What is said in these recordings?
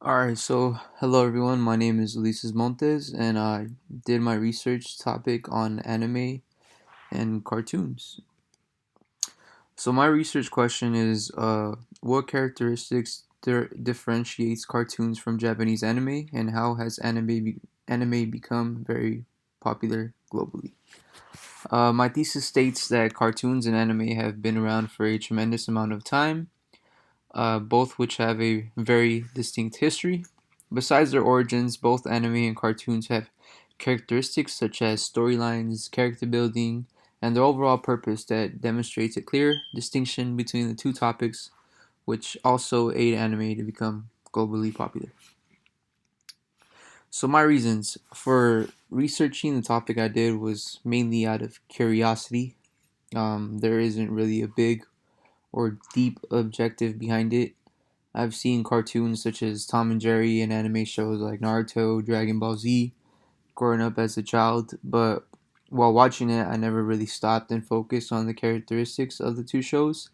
Alright, so hello everyone. My name is Ulises Montes, and I did my research topic on anime and cartoons. So my research question is, what characteristics differentiates cartoons from Japanese anime, and how has anime become very popular globally? My thesis states that cartoons and anime have been around for a tremendous amount of time, both which have a very distinct history. Besides their origins, both anime and cartoons have characteristics such as storylines, character building, and their overall purpose that demonstrates a clear distinction between the two topics, which also aid anime to become globally popular. So, my reasons for researching the topic I did was mainly out of curiosity. There isn't really a big or deep objective behind it. I've seen cartoons such as Tom and Jerry and anime shows like Naruto, Dragon Ball Z growing up as a child, but while watching it, I never really stopped and focused on the characteristics of the two shows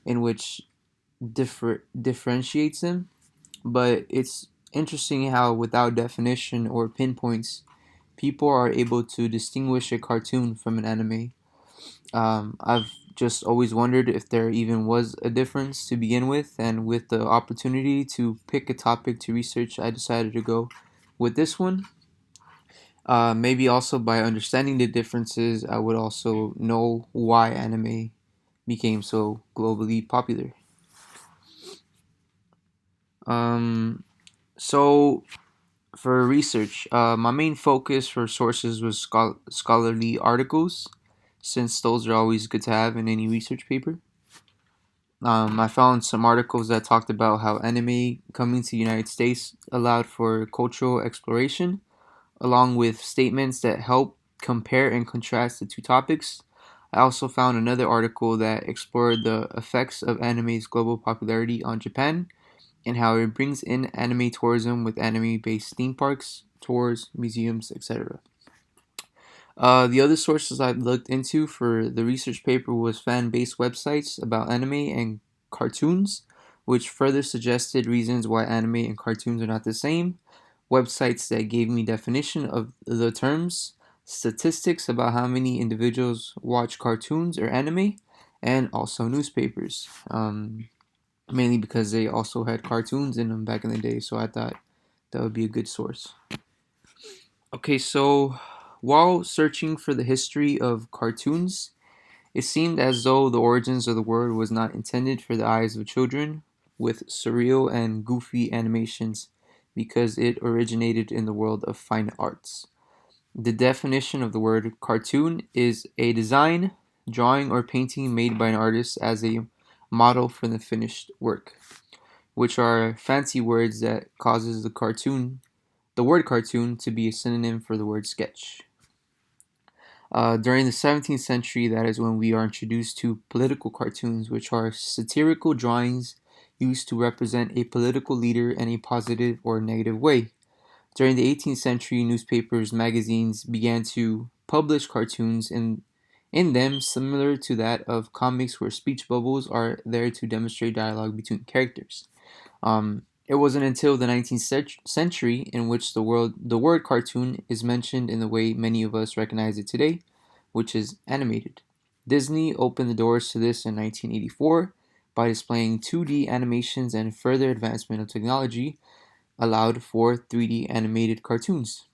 in which differentiates them. But it's interesting how, without definition or pinpoints, people are able to distinguish a cartoon from an anime. I've just always wondered if there even was a difference to begin with, and with the opportunity to pick a topic to research, I decided to go with this one. Maybe also by understanding the differences, I would also know why anime became so globally popular. Um, so, for research, my main focus for sources was scholarly articles, since those are always good to have in any research paper. I found some articles that talked about how anime coming to the United States allowed for cultural exploration, along with statements that help compare and contrast the two topics. I also found another article that explored the effects of anime's global popularity on Japan and how it brings in anime tourism with anime based theme parks, tours, museums, etc. The other sources I looked into for the research paper was fan-based websites about anime and cartoons, which further suggested reasons why anime and cartoons are not the same. Websites that gave me definition of the terms, statistics about how many individuals watch cartoons or anime, and also newspapers. Mainly because they also had cartoons in them back in the day, so I thought that would be a good source. Okay, so while searching for the history of cartoons, it seemed as though the origins of the word was not intended for the eyes of children with surreal and goofy animations because it originated in the world of fine arts. The definition of the word cartoon is a design, drawing, or painting made by an artist as a model for the finished work, which are fancy words that causes the word cartoon, to be a synonym for the word sketch. During the 17th century, that is when we are introduced to political cartoons, which are satirical drawings used to represent a political leader in a positive or negative way. During the 18th century, newspapers, magazines began to publish cartoons in them similar to that of comics, where speech bubbles are there to demonstrate dialogue between characters. It wasn't until the 19th century in which the word cartoon is mentioned in the way many of us recognize it today, which is animated. Disney opened the doors to this in 1984 by displaying 2D animations, and further advancement of technology allowed for 3D animated cartoons.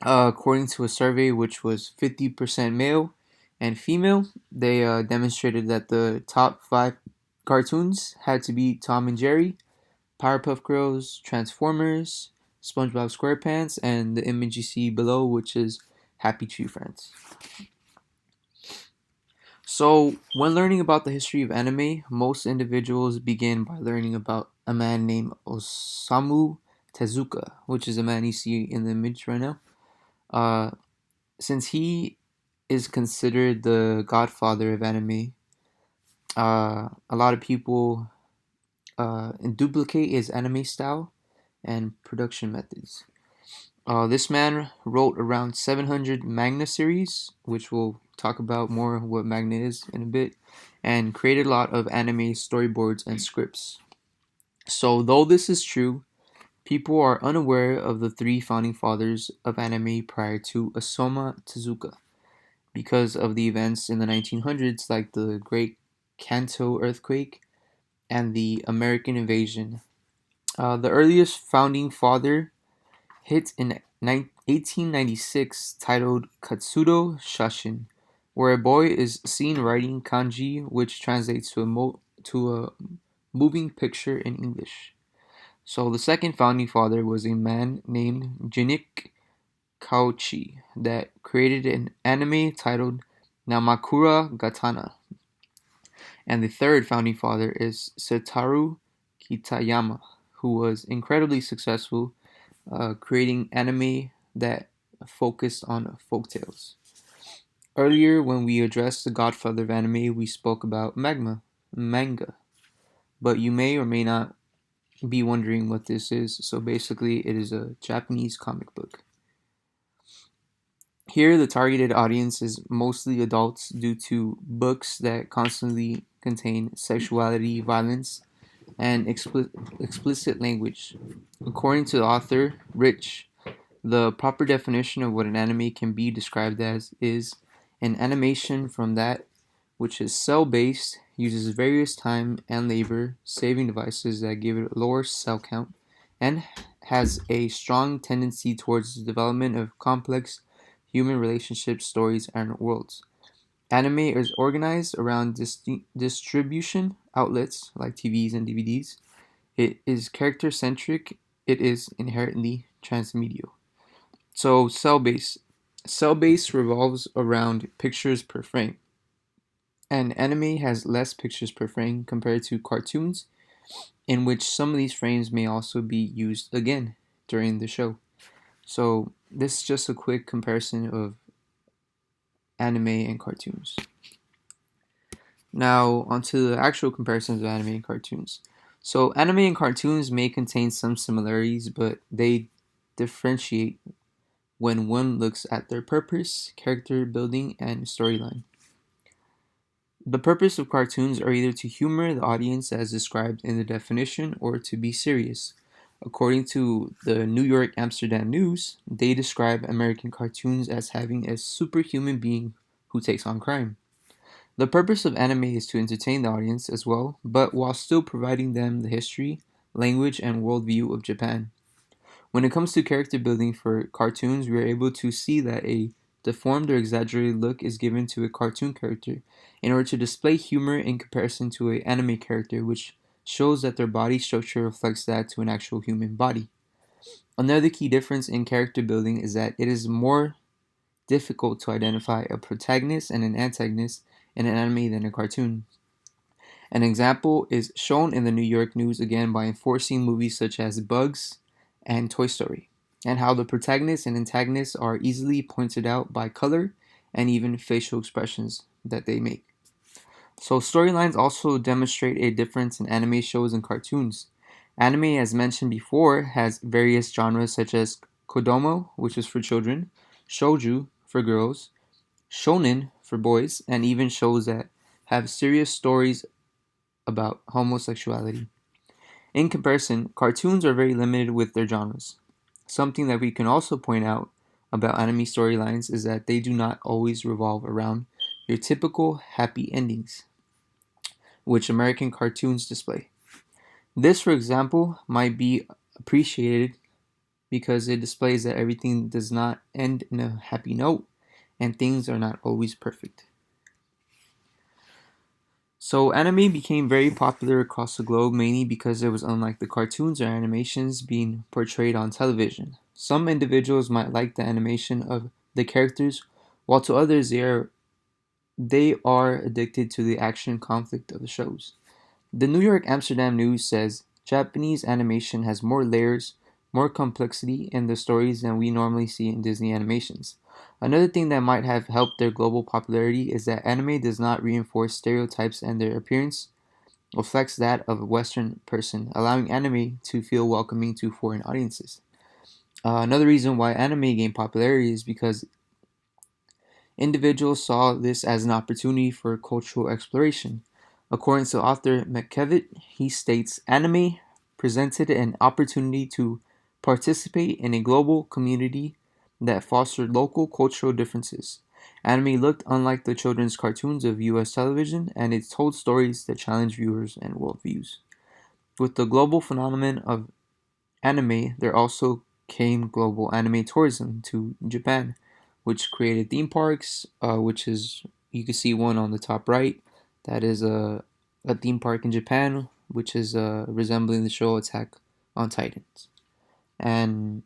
According to a survey which was 50% male and female, they demonstrated that the top five cartoons had to be Tom and Jerry, Powerpuff Girls, Transformers, SpongeBob SquarePants, and the image you see below, which is Happy Tree Friends. So, when learning about the history of anime, most individuals begin by learning about a man named Osamu Tezuka, which is a man you see in the image right now. Uh, since he is considered the godfather of anime, a lot of people duplicate his anime style and production methods. This man wrote around 700 manga series, which we'll talk about more what manga is in a bit, and created a lot of anime storyboards and scripts. So, though this is true, People are unaware of the three founding fathers of anime prior to Osamu Tezuka because of the events in the 1900s like the Great Kanto earthquake and the American invasion. The earliest founding father hit in 1896 titled Katsudo Shashin, where a boy is seen writing kanji, which translates to a moving picture in English. So the second founding father was a man named Jinik Kauchi that created an anime titled Namakura Gatana. And the third founding father is Setaru Kitayama, who was incredibly successful creating anime that focused on folktales. Earlier, when we addressed the godfather of anime, we spoke about manga, but you may or may not be wondering what this is. So basically, it is a Japanese comic book. Here, the targeted audience is mostly adults due to books that constantly contain sexuality, violence, and explicit language. According to the author, Rich, the proper definition of what an anime can be described as is an animation from that which is cell based, uses various time and labor saving devices that give it a lower cell count, and has a strong tendency towards the development of complex human relationships, stories, and worlds. Anime is organized around distribution outlets like TVs and DVDs. It is character centric, it is inherently transmedial. So cell base. Cell base revolves around pictures per frame. And anime has less pictures per frame compared to cartoons, in which some of these frames may also be used again during the show. So this is just a quick comparison of anime and cartoons. Now onto the actual comparisons of anime and cartoons. So anime and cartoons may contain some similarities, but they differentiate when one looks at their purpose, character building, and storyline. The purpose of cartoons are either to humor the audience as described in the definition or to be serious. According to the New York Amsterdam News, they describe American cartoons as having a superhuman being who takes on crime. The purpose of anime is to entertain the audience as well, but while still providing them the history, language, and worldview of Japan. When it comes to character building for cartoons, we are able to see that a deformed or exaggerated look is given to a cartoon character in order to display humor in comparison to an anime character, which shows that their body structure reflects that to an actual human body. Another key difference in character building is that it is more difficult to identify a protagonist and an antagonist in an anime than a cartoon. An example is shown in the New York News again by enforcing movies such as Bugs and Toy Story, and how the protagonists and antagonists are easily pointed out by color and even facial expressions that they make. So, storylines also demonstrate a difference in anime shows and cartoons. Anime, as mentioned before, has various genres such as Kodomo, which is for children, Shouju for girls, Shonen for boys, and even shows that have serious stories about homosexuality. In comparison, cartoons are very limited with their genres. Something that we can also point out about anime storylines is that they do not always revolve around your typical happy endings, which American cartoons display. This, for example, might be appreciated because it displays that everything does not end in a happy note and things are not always perfect. So, anime became very popular across the globe mainly because it was unlike the cartoons or animations being portrayed on television. Some individuals might like the animation of the characters, while to others they are addicted to the action conflict of the shows. The New York Amsterdam News says Japanese animation has more layers, more complexity in the stories than we normally see in Disney animations. Another thing that might have helped their global popularity is that anime does not reinforce stereotypes and their appearance reflects that of a Western person, allowing anime to feel welcoming to foreign audiences. Another reason why anime gained popularity is because individuals saw this as an opportunity for cultural exploration. According to author McKevitt, he states anime presented an opportunity to participate in a global community that fostered local cultural differences. Anime looked unlike the children's cartoons of US television, and it told stories that challenged viewers and worldviews. With the global phenomenon of anime, there also came global anime tourism to Japan, which created theme parks, which is, you can see one on the top right. That is a theme park in Japan, which is resembling the show Attack on Titans. And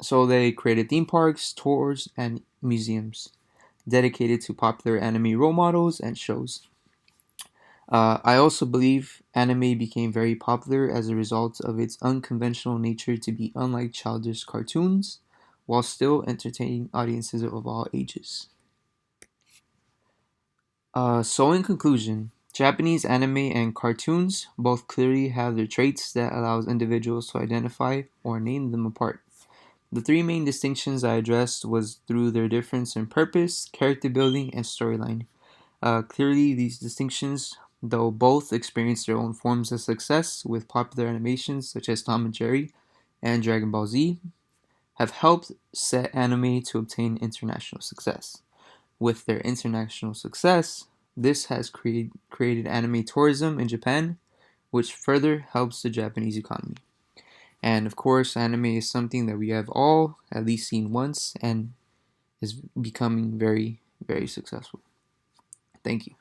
so they created theme parks, tours, and museums dedicated to popular anime role models and shows. I also believe anime became very popular as a result of its unconventional nature to be unlike childish cartoons, while still entertaining audiences of all ages. So, in conclusion, Japanese anime and cartoons both clearly have their traits that allows individuals to identify or name them apart. The three main distinctions I addressed was through their difference in purpose, character building, and storyline. Clearly, these distinctions, though both experience their own forms of success with popular animations such as Tom and Jerry and Dragon Ball Z, have helped set anime to obtain international success. With their international success, this has created anime tourism in Japan, which further helps the Japanese economy. And of course, anime is something that we have all at least seen once and is becoming very, very successful. Thank you.